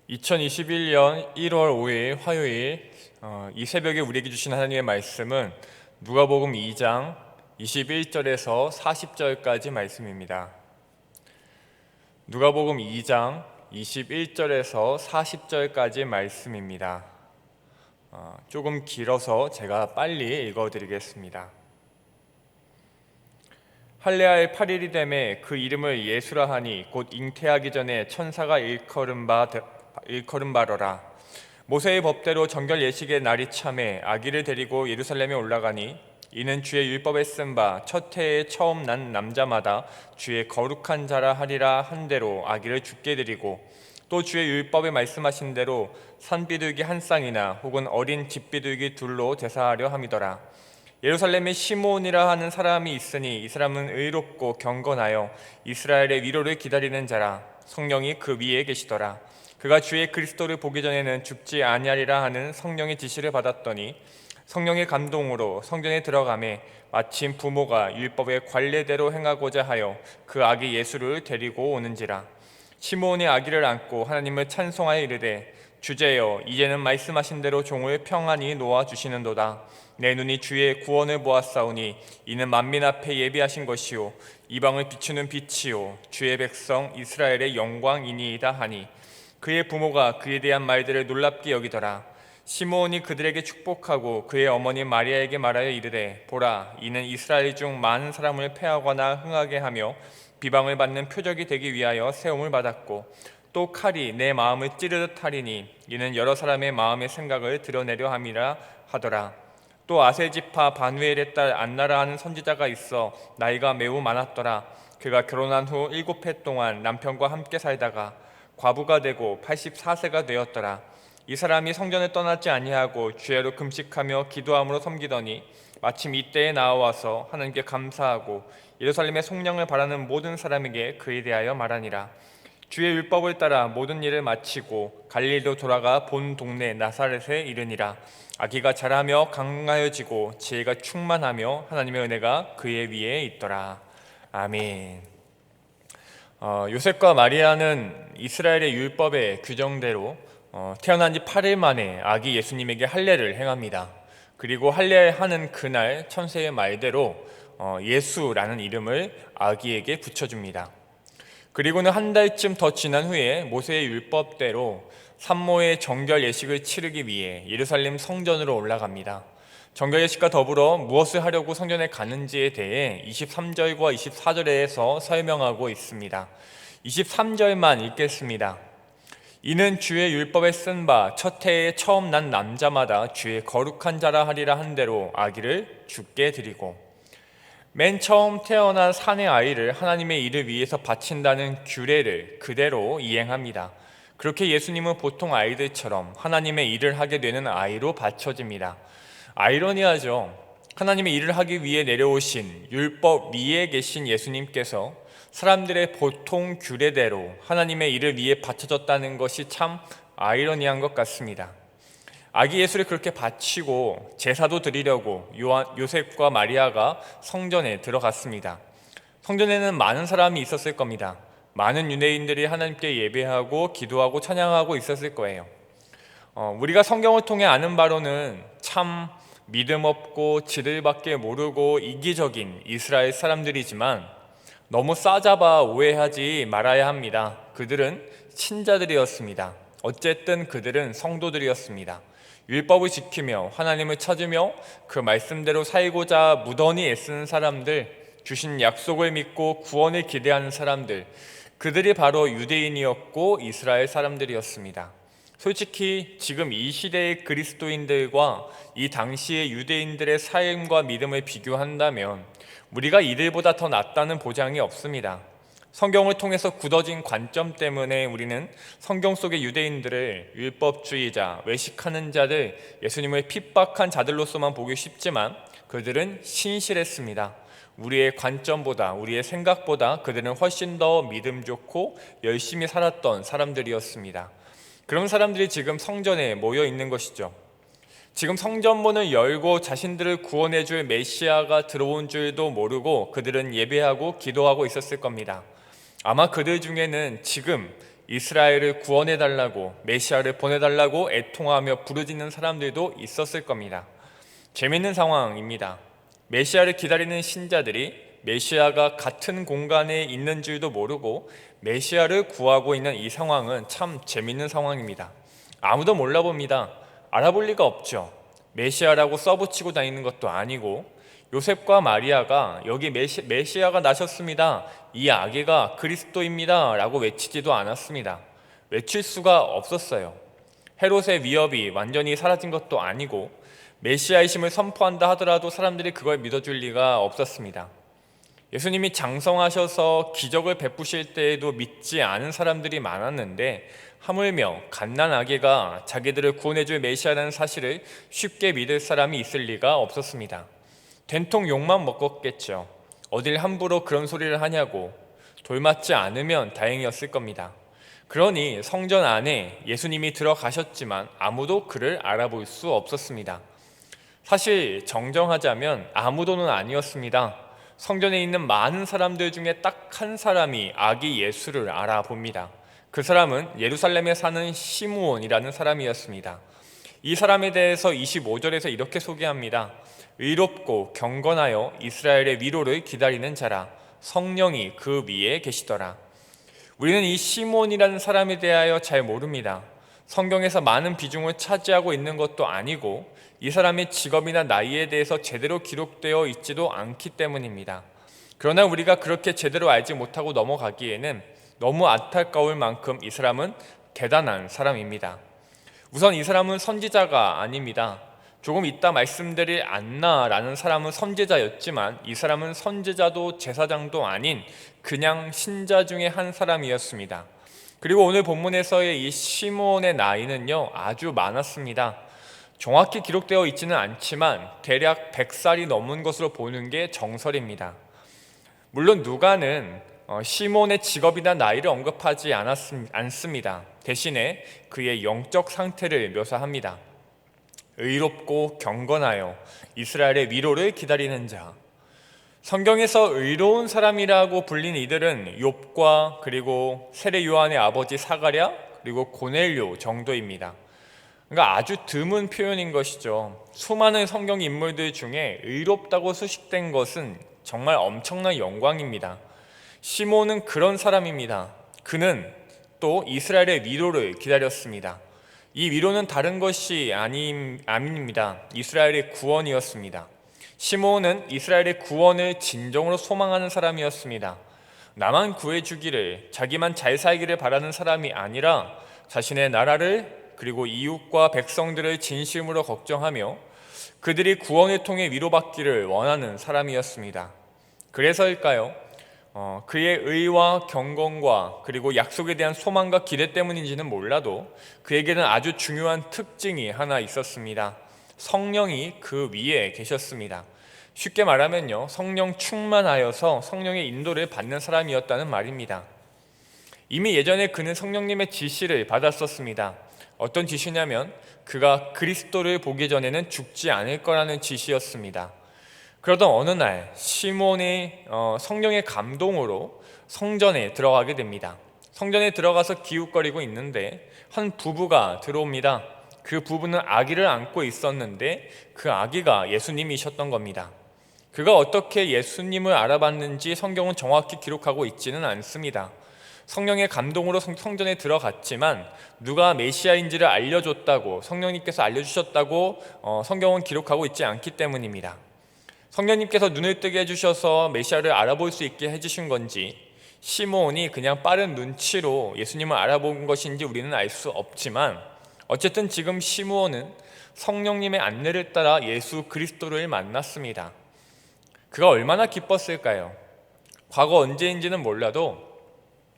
2021년 1월 5일 화요일 이 새벽에 우리에게 주신 하나님의 말씀은 누가복음 2장 21절에서 40절까지 말씀입니다. 누가복음 2장 21절에서 40절까지 말씀입니다. 조금 길어서 제가 빨리 읽어드리겠습니다. 할례할 8일이 되매 그 이름을 예수라 하니 곧 잉태하기 전에 천사가 일컬음 바로라. 모세의 법대로 정결 예식의 날이 참에 아기를 데리고 예루살렘에 올라가니 이는 주의 율법에 쓴 바 첫 해에 처음 난 남자마다 주의 거룩한 자라 하리라 한 대로 아기를 죽게 드리고 또 주의 율법에 말씀하신 대로 산비둘기 한 쌍이나 혹은 어린 집비둘기 둘로 제사하려 함이더라. 예루살렘에 시므온이라 하는 사람이 있으니 이 사람은 의롭고 경건하여 이스라엘의 위로를 기다리는 자라. 성령이 그 위에 계시더라. 그가 주의 그리스도를 보기 전에는 죽지 아니하리라 하는 성령의 지시를 받았더니 성령의 감동으로 성전에 들어가매 마침 부모가 율법의 관례대로 행하고자 하여 그 아기 예수를 데리고 오는지라. 시므온이 아기를 안고 하나님을 찬송하여 이르되 주제여 이제는 말씀하신 대로 종을 평안히 놓아 주시는도다. 내 눈이 주의 구원을 보았사오니 이는 만민 앞에 예비하신 것이요 이방을 비추는 빛이요 주의 백성 이스라엘의 영광이니이다 하니 그의 부모가 그에 대한 말들을 놀랍게 여기더라. 시므온이 그들에게 축복하고 그의 어머니 마리아에게 말하여 이르되 보라 이는 이스라엘 중 많은 사람을 패하거나 흥하게 하며 비방을 받는 표적이 되기 위하여 세움을 받았고 또 칼이 내 마음을 찌르듯 하리니 이는 여러 사람의 마음의 생각을 드러내려 함이라 하더라. 또 아셀지파 바누엘의 딸 안나라 하는 선지자가 있어 나이가 매우 많았더라. 그가 결혼한 후 7해 동안 남편과 함께 살다가 과부가 되고 84세가 되었더라. 이 사람이 성전을 떠나지 아니하고 주야로 금식하며 기도함으로 섬기더니 마침 이때에 나와서 하나님께 감사하고 예루살렘의 속량을 바라는 모든 사람에게 그에 대하여 말하니라. 주의 율법을 따라 모든 일을 마치고 갈릴리로 돌아가 본 동네 나사렛에 이르니라. 아기가 자라며 강하여지고 지혜가 충만하며 하나님의 은혜가 그의 위에 있더라. 아멘. 요셉과 마리아는 이스라엘의 율법의 규정대로 태어난 지 8일 만에 아기 예수님에게 할례를 행합니다. 그리고 할례하는 그날 천사의 말대로 예수라는 이름을 아기에게 붙여줍니다. 그리고는 한 달쯤 더 지난 후에 모세의 율법대로 산모의 정결 예식을 치르기 위해 예루살렘 성전으로 올라갑니다. 정결 예식과 더불어 무엇을 하려고 성전에 가는지에 대해 23절과 24절에서 설명하고 있습니다. 23절만 읽겠습니다. 이는 주의 율법에 쓴 바 첫 해에 처음 난 남자마다 주의 거룩한 자라 하리라 한 대로 아기를 죽게 드리고 맨 처음 태어난 사내 아이를 하나님의 일을 위해서 바친다는 규례를 그대로 이행합니다. 그렇게 예수님은 보통 아이들처럼 하나님의 일을 하게 되는 아이로 바쳐집니다. 아이러니하죠. 하나님의 일을 하기 위해 내려오신 율법 위에 계신 예수님께서 사람들의 보통 규례대로 하나님의 일을 위해 바쳐졌다는 것이 참 아이러니한 것 같습니다. 아기 예수를 그렇게 바치고 제사도 드리려고 요셉과 마리아가 성전에 들어갔습니다. 성전에는 많은 사람이 있었을 겁니다. 많은 유대인들이 하나님께 예배하고 기도하고 찬양하고 있었을 거예요. 우리가 성경을 통해 아는 바로는 참 믿음 없고 지들밖에 모르고 이기적인 이스라엘 사람들이지만 너무 싸잡아 오해하지 말아야 합니다. 그들은 신자들이었습니다. 어쨌든 그들은 성도들이었습니다. 율법을 지키며 하나님을 찾으며 그 말씀대로 살고자 무던히 애쓰는 사람들, 주신 약속을 믿고 구원을 기대하는 사람들, 그들이 바로 유대인이었고 이스라엘 사람들이었습니다. 솔직히 지금 이 시대의 그리스도인들과 이 당시의 유대인들의 삶과 믿음을 비교한다면 우리가 이들보다 더 낫다는 보장이 없습니다. 성경을 통해서 굳어진 관점 때문에 우리는 성경 속의 유대인들을 율법주의자, 외식하는 자들, 예수님을 핍박한 자들로서만 보기 쉽지만 그들은 신실했습니다. 우리의 관점보다, 우리의 생각보다 그들은 훨씬 더 믿음 좋고 열심히 살았던 사람들이었습니다. 그런 사람들이 지금 성전에 모여 있는 것이죠. 지금 성전문을 열고 자신들을 구원해 줄 메시아가 들어온 줄도 모르고 그들은 예배하고 기도하고 있었을 겁니다. 아마 그들 중에는 지금 이스라엘을 구원해달라고, 메시아를 보내달라고 애통하며 부르짖는 사람들도 있었을 겁니다. 재밌는 상황입니다. 메시아를 기다리는 신자들이 메시아가 같은 공간에 있는 줄도 모르고 메시아를 구하고 있는 이 상황은 참 재밌는 상황입니다. 아무도 몰라봅니다. 알아볼 리가 없죠. 메시아라고 써붙이고 다니는 것도 아니고, 요셉과 마리아가 여기 메시아가 나셨습니다, 이 아기가 그리스도입니다 라고 외치지도 않았습니다. 외칠 수가 없었어요. 헤롯의 위협이 완전히 사라진 것도 아니고, 메시아이심을 선포한다 하더라도 사람들이 그걸 믿어줄 리가 없었습니다. 예수님이 장성하셔서 기적을 베푸실 때에도 믿지 않은 사람들이 많았는데, 하물며 갓난아기가 자기들을 구원해줄 메시아라는 사실을 쉽게 믿을 사람이 있을 리가 없었습니다. 된통 욕만 먹었겠죠. 어딜 함부로 그런 소리를 하냐고. 돌맞지 않으면 다행이었을 겁니다. 그러니 성전 안에 예수님이 들어가셨지만 아무도 그를 알아볼 수 없었습니다. 사실 정정하자면 아무도는 아니었습니다. 성전에 있는 많은 사람들 중에 딱 한 사람이 아기 예수를 알아봅니다. 그 사람은 예루살렘에 사는 시므온이라는 사람이었습니다. 이 사람에 대해서 25절에서 이렇게 소개합니다. 의롭고 경건하여 이스라엘의 위로를 기다리는 자라, 성령이 그 위에 계시더라. 우리는 이 시므온이라는 사람에 대하여 잘 모릅니다. 성경에서 많은 비중을 차지하고 있는 것도 아니고, 이 사람의 직업이나 나이에 대해서 제대로 기록되어 있지도 않기 때문입니다. 그러나 우리가 그렇게 제대로 알지 못하고 넘어가기에는 너무 안타까울 만큼 이 사람은 대단한 사람입니다. 우선 이 사람은 선지자가 아닙니다. 조금 이따 말씀드릴 안나라는 사람은 선지자였지만 이 사람은 선지자도 제사장도 아닌 그냥 신자 중에 한 사람이었습니다. 그리고 오늘 본문에서의 이 시므온의 나이는요, 아주 많았습니다. 정확히 기록되어 있지는 않지만 대략 100살이 넘은 것으로 보는 게 정설입니다. 물론 누가는 시몬의 직업이나 나이를 언급하지 않습니다. 대신에 그의 영적 상태를 묘사합니다. 의롭고 경건하여 이스라엘의 위로를 기다리는 자. 성경에서 의로운 사람이라고 불린 이들은 욥과 그리고 세례 요한의 아버지 사가랴 그리고 고넬료 정도입니다. 그러니까 아주 드문 표현인 것이죠. 수많은 성경 인물들 중에 의롭다고 수식된 것은 정말 엄청난 영광입니다. 시몬은 그런 사람입니다. 그는 또 이스라엘의 위로를 기다렸습니다. 이 위로는 다른 것이 아닙니다. 이스라엘의 구원이었습니다. 시몬은 이스라엘의 구원을 진정으로 소망하는 사람이었습니다. 나만 구해주기를, 자기만 잘 살기를 바라는 사람이 아니라 자신의 나라를 그리고 이웃과 백성들을 진심으로 걱정하며 그들이 구원을 통해 위로받기를 원하는 사람이었습니다. 그래서일까요? 그의 의와 경건과 그리고 약속에 대한 소망과 기대 때문인지는 몰라도 그에게는 아주 중요한 특징이 하나 있었습니다. 성령이 그 위에 계셨습니다. 쉽게 말하면요, 성령 충만하여서 성령의 인도를 받는 사람이었다는 말입니다. 이미 예전에 그는 성령님의 지시를 받았었습니다. 어떤 지시냐면 그가 그리스도를 보기 전에는 죽지 않을 거라는 지시였습니다. 그러던 어느 날 시몬이 성령의 감동으로 성전에 들어가게 됩니다. 성전에 들어가서 기웃거리고 있는데 한 부부가 들어옵니다. 그 부부는 아기를 안고 있었는데 그 아기가 예수님이셨던 겁니다. 그가 어떻게 예수님을 알아봤는지 성경은 정확히 기록하고 있지는 않습니다. 성령의 감동으로 성전에 들어갔지만 누가 메시아인지를 알려줬다고, 성령님께서 알려주셨다고 성경은 기록하고 있지 않기 때문입니다. 성령님께서 눈을 뜨게 해주셔서 메시아를 알아볼 수 있게 해주신 건지, 시므온이 그냥 빠른 눈치로 예수님을 알아본 것인지 우리는 알 수 없지만, 어쨌든 지금 시므온은 성령님의 안내를 따라 예수 그리스도를 만났습니다. 그가 얼마나 기뻤을까요? 과거 언제인지는 몰라도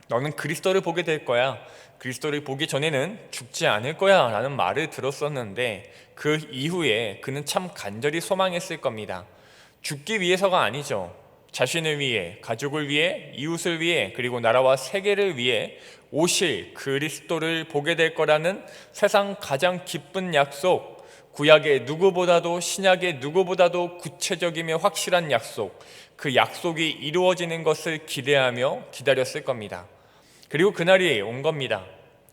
너는 그리스도를 보게 될 거야, 그리스도를 보기 전에는 죽지 않을 거야 라는 말을 들었었는데 그 이후에 그는 참 간절히 소망했을 겁니다. 죽기 위해서가 아니죠. 자신을 위해, 가족을 위해, 이웃을 위해, 그리고 나라와 세계를 위해 오실 그리스도를 보게 될 거라는 세상 가장 기쁜 약속, 구약의 누구보다도 신약의 누구보다도 구체적이며 확실한 약속, 그 약속이 이루어지는 것을 기대하며 기다렸을 겁니다. 그리고 그날이 온 겁니다.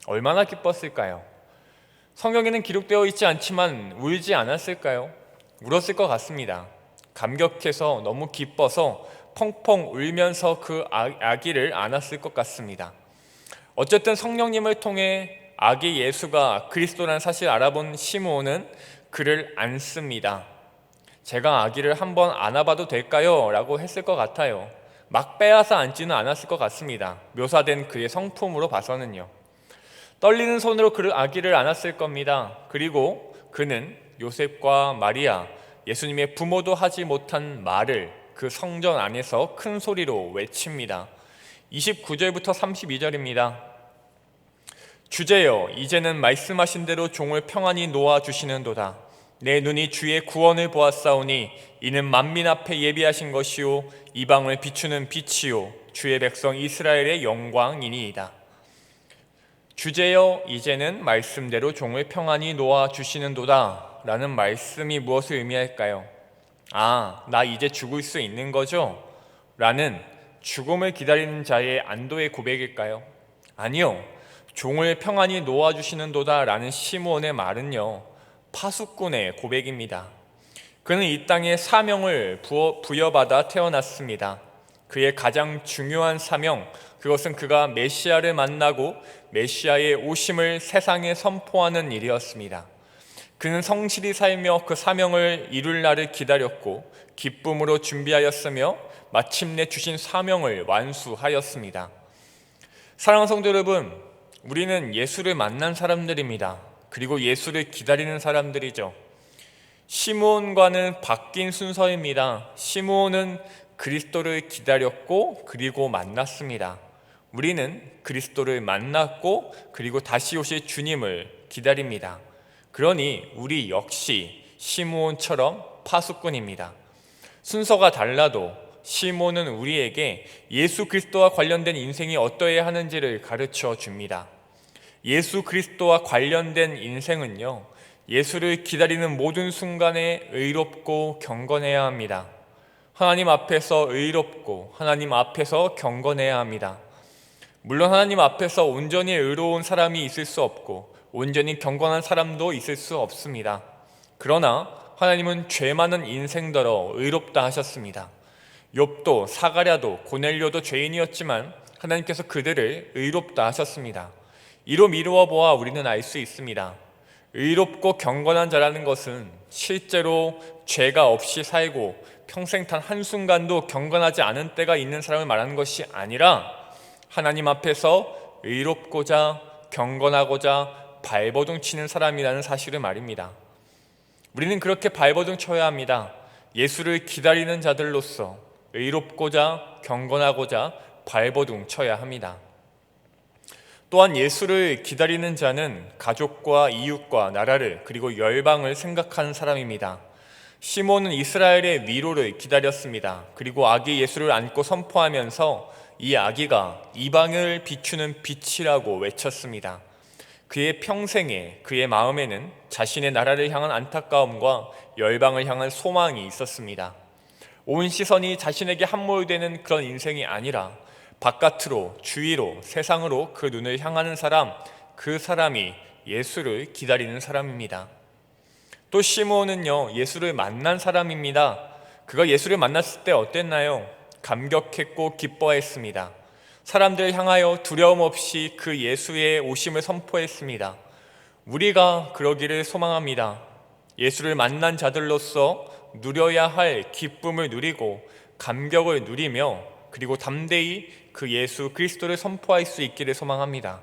얼마나 기뻤을까요? 성경에는 기록되어 있지 않지만 울지 않았을까요? 울었을 것 같습니다. 감격해서 너무 기뻐서 펑펑 울면서 그 아기를 안았을 것 같습니다. 어쨌든 성령님을 통해 아기 예수가 그리스도라는 사실을 알아본 시므온은 그를 안습니다. 제가 아기를 한번 안아봐도 될까요? 라고 했을 것 같아요. 막 빼앗아 앉지는 않았을 것 같습니다. 묘사된 그의 성품으로 봐서는요. 떨리는 손으로 그 아기를 안았을 겁니다. 그리고 그는 요셉과 마리아, 예수님의 부모도 하지 못한 말을 그 성전 안에서 큰 소리로 외칩니다. 29절부터 32절입니다. 주제여, 이제는 말씀하신 대로 종을 평안히 놓아주시는도다. 내 눈이 주의 구원을 보았사오니 이는 만민 앞에 예비하신 것이요 이방을 비추는 빛이요 주의 백성 이스라엘의 영광이니이다. 주제여, 이제는 말씀대로 종을 평안히 놓아주시는도다 라는 말씀이 무엇을 의미할까요? 나 이제 죽을 수 있는 거죠? 라는 죽음을 기다리는 자의 안도의 고백일까요? 아니요. 종을 평안히 놓아주시는도다 라는 시므온의 말은요, 파수꾼의 고백입니다. 그는 이 땅에 사명을 부여받아 태어났습니다. 그의 가장 중요한 사명, 그것은 그가 메시아를 만나고 메시아의 오심을 세상에 선포하는 일이었습니다. 그는 성실히 살며 그 사명을 이룰 날을 기다렸고 기쁨으로 준비하였으며 마침내 주신 사명을 완수하였습니다. 사랑하는 성도 여러분, 우리는 예수를 만난 사람들입니다. 그리고 예수를 기다리는 사람들이죠. 시므온과는 바뀐 순서입니다. 시므온은 그리스도를 기다렸고 그리고 만났습니다. 우리는 그리스도를 만났고 그리고 다시 오실 주님을 기다립니다. 그러니 우리 역시 시므온처럼 파수꾼입니다. 순서가 달라도 시므온은 우리에게 예수 그리스도와 관련된 인생이 어떠해야 하는지를 가르쳐 줍니다. 예수 그리스도와 관련된 인생은요, 예수를 기다리는 모든 순간에 의롭고 경건해야 합니다. 하나님 앞에서 의롭고 하나님 앞에서 경건해야 합니다. 물론 하나님 앞에서 온전히 의로운 사람이 있을 수 없고 온전히 경건한 사람도 있을 수 없습니다. 그러나 하나님은 죄 많은 인생더러 의롭다 하셨습니다. 욥도 사가랴도 고넬료도 죄인이었지만 하나님께서 그들을 의롭다 하셨습니다. 이로 미루어 보아 우리는 알 수 있습니다. 의롭고 경건한 자라는 것은 실제로 죄가 없이 살고 평생 단 한순간도 경건하지 않은 때가 있는 사람을 말하는 것이 아니라 하나님 앞에서 의롭고자 경건하고자 발버둥 치는 사람이라는 사실을 말입니다. 우리는 그렇게 발버둥 쳐야 합니다. 예수를 기다리는 자들로서 의롭고자 경건하고자 발버둥 쳐야 합니다. 또한 예수를 기다리는 자는 가족과 이웃과 나라를 그리고 열방을 생각하는 사람입니다. 시몬은 이스라엘의 위로를 기다렸습니다. 그리고 아기 예수를 안고 선포하면서 이 아기가 이방을 비추는 빛이라고 외쳤습니다. 그의 평생에 그의 마음에는 자신의 나라를 향한 안타까움과 열방을 향한 소망이 있었습니다. 온 시선이 자신에게 함몰되는 그런 인생이 아니라 바깥으로, 주위로, 세상으로 그 눈을 향하는 사람, 그 사람이 예수를 기다리는 사람입니다. 또 시므온은요, 예수를 만난 사람입니다. 그가 예수를 만났을 때 어땠나요? 감격했고 기뻐했습니다. 사람들을 향하여 두려움 없이 그 예수의 오심을 선포했습니다. 우리가 그러기를 소망합니다. 예수를 만난 자들로서 누려야 할 기쁨을 누리고 감격을 누리며 그리고 담대히 그 예수 그리스도를 선포할 수 있기를 소망합니다.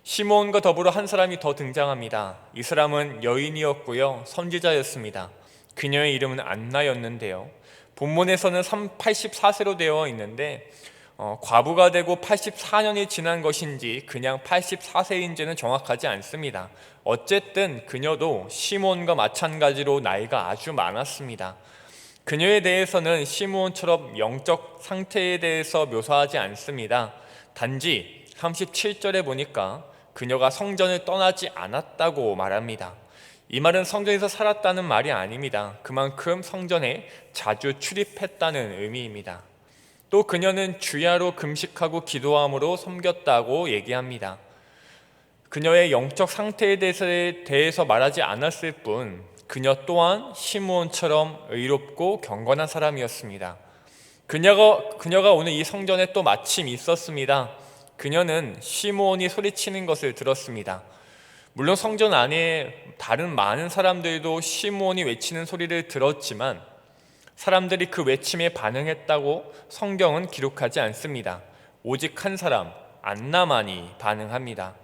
시므온과 더불어 한 사람이 더 등장합니다. 이 사람은 여인이었고요, 선지자였습니다. 그녀의 이름은 안나였는데요, 본문에서는 84세로 되어 있는데 과부가 되고 84년이 지난 것인지 그냥 84세인지는 정확하지 않습니다. 어쨌든 그녀도 시므온과 마찬가지로 나이가 아주 많았습니다. 그녀에 대해서는 시므온처럼 영적 상태에 대해서 묘사하지 않습니다. 단지 37절에 보니까 그녀가 성전을 떠나지 않았다고 말합니다. 이 말은 성전에서 살았다는 말이 아닙니다. 그만큼 성전에 자주 출입했다는 의미입니다. 또 그녀는 주야로 금식하고 기도함으로 섬겼다고 얘기합니다. 그녀의 영적 상태에 대해서 말하지 않았을 뿐 그녀 또한 시므온처럼 의롭고 경건한 사람이었습니다. 그녀가 오늘 이 성전에 또 마침 있었습니다. 그녀는 시므온이 소리치는 것을 들었습니다. 물론 성전 안에 다른 많은 사람들도 시므온이 외치는 소리를 들었지만 사람들이 그 외침에 반응했다고 성경은 기록하지 않습니다. 오직 한 사람, 안나만이 반응합니다.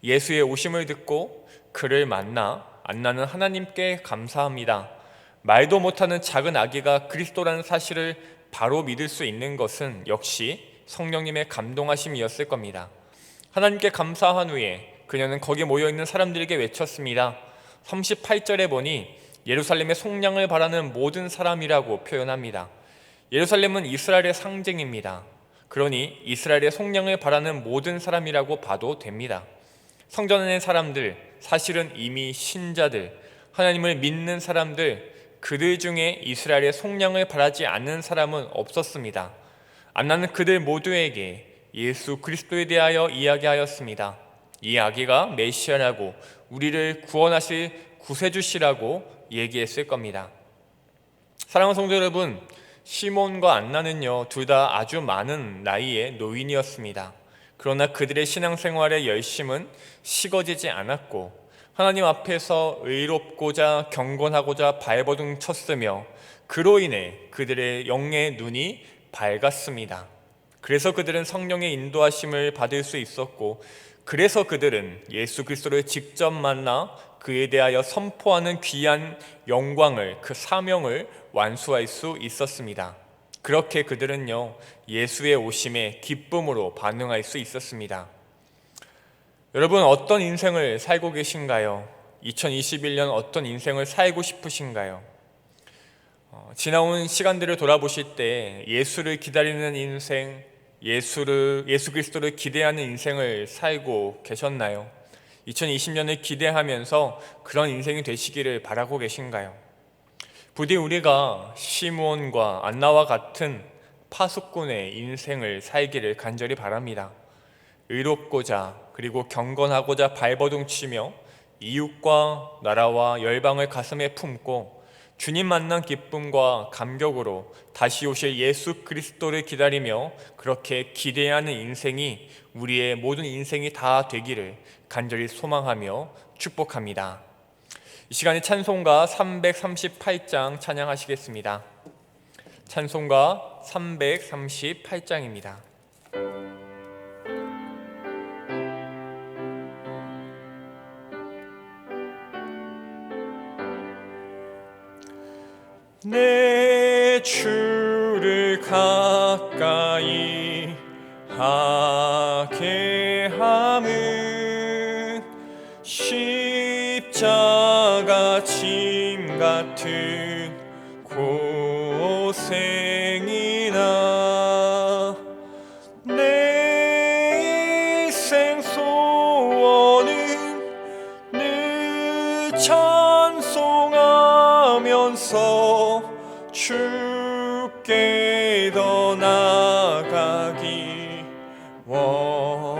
예수의 오심을 듣고 그를 만나 안나는 하나님께 감사합니다. 말도 못하는 작은 아기가 그리스도라는 사실을 바로 믿을 수 있는 것은 역시 성령님의 감동하심이었을 겁니다. 하나님께 감사한 후에 그녀는 거기 모여있는 사람들에게 외쳤습니다. 38절에 보니 예루살렘의 속량을 바라는 모든 사람이라고 표현합니다. 예루살렘은 이스라엘의 상징입니다. 그러니 이스라엘의 속량을 바라는 모든 사람이라고 봐도 됩니다. 성전 안의 사람들, 사실은 이미 신자들, 하나님을 믿는 사람들, 그들 중에 이스라엘의 속량을 바라지 않는 사람은 없었습니다. 안나는 그들 모두에게 예수 그리스도에 대하여 이야기하였습니다. 이 아기가 메시아라고, 우리를 구원하실 구세주시라고 얘기했을 겁니다. 사랑하는 성도 여러분, 시몬과 안나는요, 둘 다 아주 많은 나이의 노인이었습니다. 그러나 그들의 신앙생활의 열심은 식어지지 않았고 하나님 앞에서 의롭고자 경건하고자 발버둥 쳤으며 그로 인해 그들의 영의 눈이 밝았습니다. 그래서 그들은 성령의 인도하심을 받을 수 있었고, 그래서 그들은 예수 그리스도를 직접 만나 그에 대하여 선포하는 귀한 영광을, 그 사명을 완수할 수 있었습니다. 그렇게 그들은요, 예수의 오심에 기쁨으로 반응할 수 있었습니다. 여러분, 어떤 인생을 살고 계신가요? 2021년 어떤 인생을 살고 싶으신가요? 지나온 시간들을 돌아보실 때 예수를 기다리는 인생, 예수 그리스도를 기대하는 인생을 살고 계셨나요? 2020년을 기대하면서 그런 인생이 되시기를 바라고 계신가요? 부디 우리가 시므온과 안나와 같은 파수꾼의 인생을 살기를 간절히 바랍니다. 의롭고자 그리고 경건하고자 발버둥치며 이웃과 나라와 열방을 가슴에 품고 주님 만난 기쁨과 감격으로 다시 오실 예수 그리스도를 기다리며 그렇게 기대하는 인생이 우리의 모든 인생이 다 되기를 간절히 소망하며 축복합니다. 이 시간에 찬송가 338장 찬양하시겠습니다. 찬송가 338장입니다. 내 주를 가까이 하게 함은 십자가 짐 같은 고생이나 내 일생 소원은 늘 찬송하면서 주께 더 나아가기 원합니다.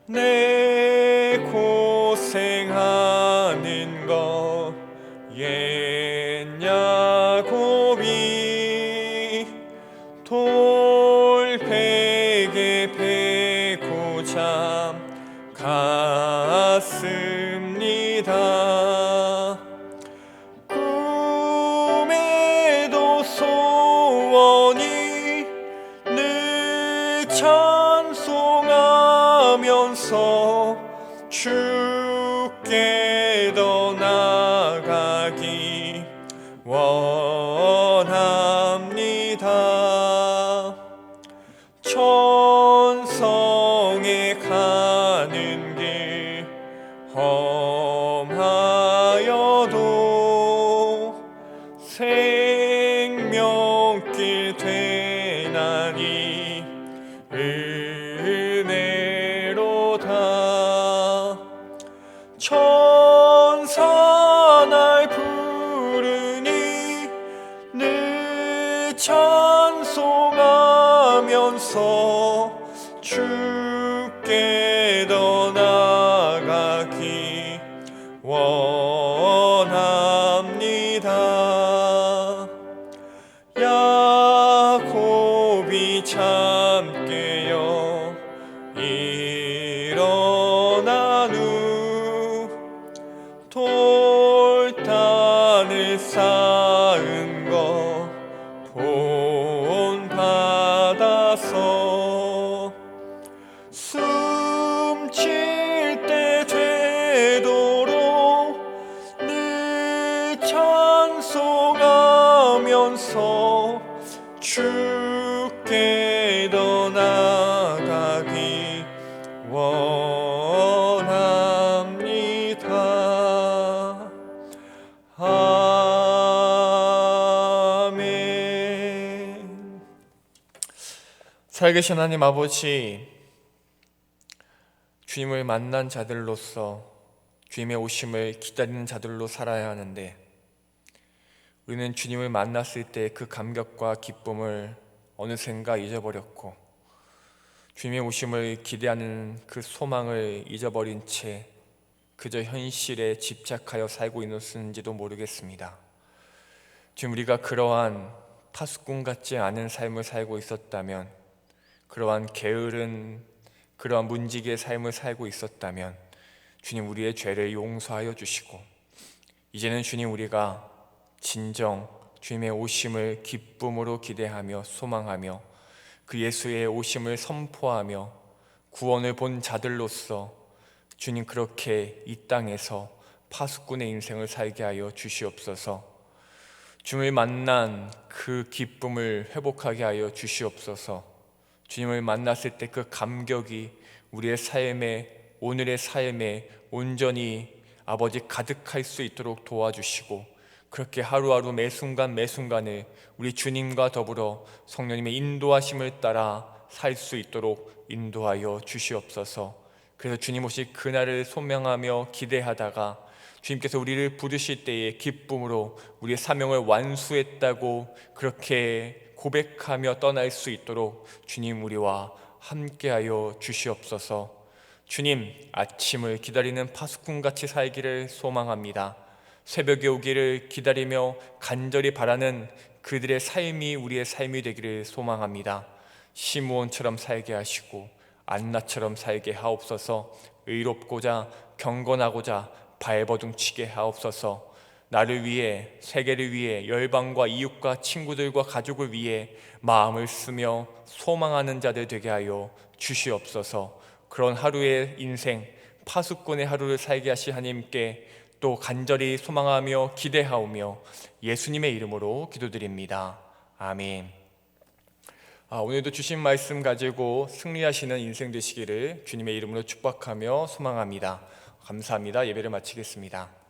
내 고생하는 것 옛 야곱이 돌베개 베고 잠 갔습니다. 꿈에도 소원이 늘 찬송하면서 주께 더 나아가기 원합니다. 천성에 가는 길 험하여도 생명길 되나니 은혜로다. 주께 더 나아가기 원합니다. 야곱이 참게 일어난 후 돌단을 쌓은 것 본받아서 숨쉴 때 되도록 늘 찬송하면서 주께 더 나아가기 원합니다. 아멘. 살아계신 하나님 아버지, 주님을 만난 자들로서 주님의 오심을 기다리는 자들로 살아야 하는데, 우리는 주님을 만났을 때 그 감격과 기쁨을 어느샌가 잊어버렸고, 주님의 오심을 기대하는 그 소망을 잊어버린 채 그저 현실에 집착하여 살고 있는지도 모르겠습니다. 주님, 우리가 그러한 파수꾼 같지 않은 삶을 살고 있었다면, 그러한 게으른 그러한 문지기의 삶을 살고 있었다면 주님, 우리의 죄를 용서하여 주시고, 이제는 주님, 우리가 진정 주님의 오심을 기쁨으로 기대하며 소망하며 그 예수의 오심을 선포하며 구원을 본 자들로서 주님, 그렇게 이 땅에서 파수꾼의 인생을 살게 하여 주시옵소서. 주님을 만난 그 기쁨을 회복하게 하여 주시옵소서. 주님을 만났을 때 그 감격이 우리의 삶에, 오늘의 삶에 온전히 아버지 가득할 수 있도록 도와주시고, 그렇게 하루하루 매순간 매순간을 우리 주님과 더불어 성령님의 인도하심을 따라 살 수 있도록 인도하여 주시옵소서. 그래서 주님 오실 그날을 소명하며 기대하다가 주님께서 우리를 부르실 때에 기쁨으로 우리의 사명을 완수했다고 그렇게 고백하며 떠날 수 있도록 주님, 우리와 함께하여 주시옵소서. 주님, 아침을 기다리는 파수꾼같이 살기를 소망합니다. 새벽에 오기를 기다리며 간절히 바라는 그들의 삶이 우리의 삶이 되기를 소망합니다. 시므온처럼 살게 하시고 안나처럼 살게 하옵소서. 의롭고자 경건하고자 발버둥치게 하옵소서. 나를 위해, 세계를 위해, 열방과 이웃과 친구들과 가족을 위해 마음을 쓰며 소망하는 자들 되게 하여 주시옵소서. 그런 하루의 인생, 파수꾼의 하루를 살게 하실 하나님께 또 간절히 소망하며 기대하오며 예수님의 이름으로 기도드립니다. 아멘. 오늘도 주신 말씀 가지고 승리하시는 인생 되시기를 주님의 이름으로 축복하며 소망합니다. 감사합니다. 예배를 마치겠습니다.